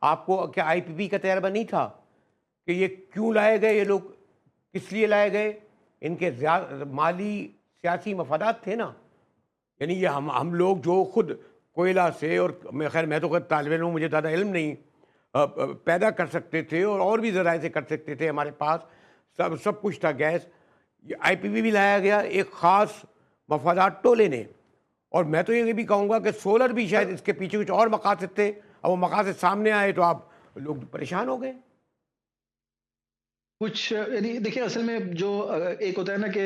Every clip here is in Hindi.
आपको क्या आईपीपी का तजर्बा नहीं था कि ये क्यों लाए गए, ये लोग किस लिए लाए गए? इनके माली सियासी मफादात थे ना। यानी ये हम लोग जो खुद कोयला से, और मैं तो खुद तालिब इल्म हूँ, मुझे ज़्यादा इल्म नहीं, पैदा कर सकते थे और भी ज़राए से कर सकते थे, हमारे पास सब कुछ था, गैस। ये आईपीपी भी लाया गया एक ख़ास मफादात टोले ने। और मैं तो ये भी कहूँगा कि सोलर भी शायद इसके पीछे कुछ और मकासद थे। अब वो मकासद सामने आए तो आप लोग परेशान हो गए। कुछ यानी देखिए असल में जो एक होता है ना कि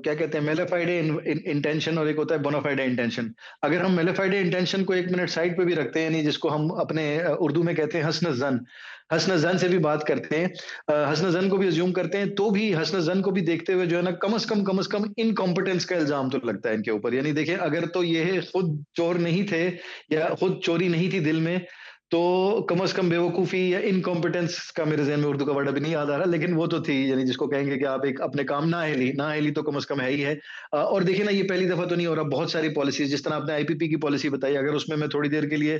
क्या कहते हैं मेलिफाइड इंटेंशन और एक होता है बोनाफाइड इंटेंशन। अगर हम मेलिफाइड इंटेंशन को एक मिनट साइड पे भी रखते हैं, यानी जिसको हम अपने उर्दू में कहते हैं हस्न जन से भी बात करते हैं, हस्न जन को भी अज्यूम करते हैं, तो भी हस्न जन को भी देखते हुए जो है ना कम से कम इनकॉम्पिटेंस का इल्जाम तो लगता है इनके ऊपर। यानी देखिए अगर तो ये खुद चोर नहीं थे या खुद चोरी नहीं थी दिल में, तो कम से कम बेवकूफ़ी या इनकॉम्पिटेंस का मेरे ज़हन में उर्दू का वर्ड अभी नहीं याद आ रहा, लेकिन वो तो थी, यानी जिसको कहेंगे कि आप एक अपने काम नाअहली तो कम से कम है ही है। और देखिए ना ये पहली दफ़ा तो नहीं हो रहा, बहुत सारी पॉलिसीज़ जिस तरह आपने आईपीपी की पॉलिसी बताई, अगर उसमें मैं थोड़ी देर के लिए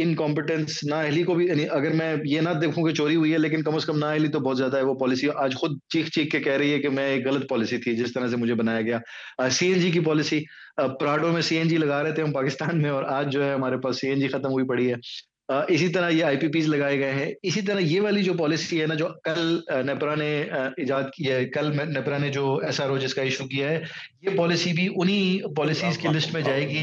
इनकॉम्पिटेंस, नाअहली को भी, यानी अगर मैं ये ना देखूँ कि चोरी हुई है, लेकिन कम से कम नाअहली तो बहुत ज़्यादा है, वो पॉलिसी आज खुद चीख-चीख के कह रही है कि मैं एक गलत पॉलिसी थी, जिस तरह से मुझे बनाया गया। सीएनजी की पॉलिसी, प्राडो में सीएनजी लगा रहे थे हम पाकिस्तान में, और आज जो है हमारे पास सीएनजी खत्म हुई पड़ी है। इसी तरह ये आईपीपीज़ लगाए गए हैं। इसी तरह ये वाली जो पॉलिसी है ना, जो कल नेपरा ने इजाद की है, कल नेपरा ने जो एसआरओ जिसका इश्यू किया है, ये पॉलिसी भी उन्हीं नहीं, पॉलिसीज़ की लिस्ट में जाएगी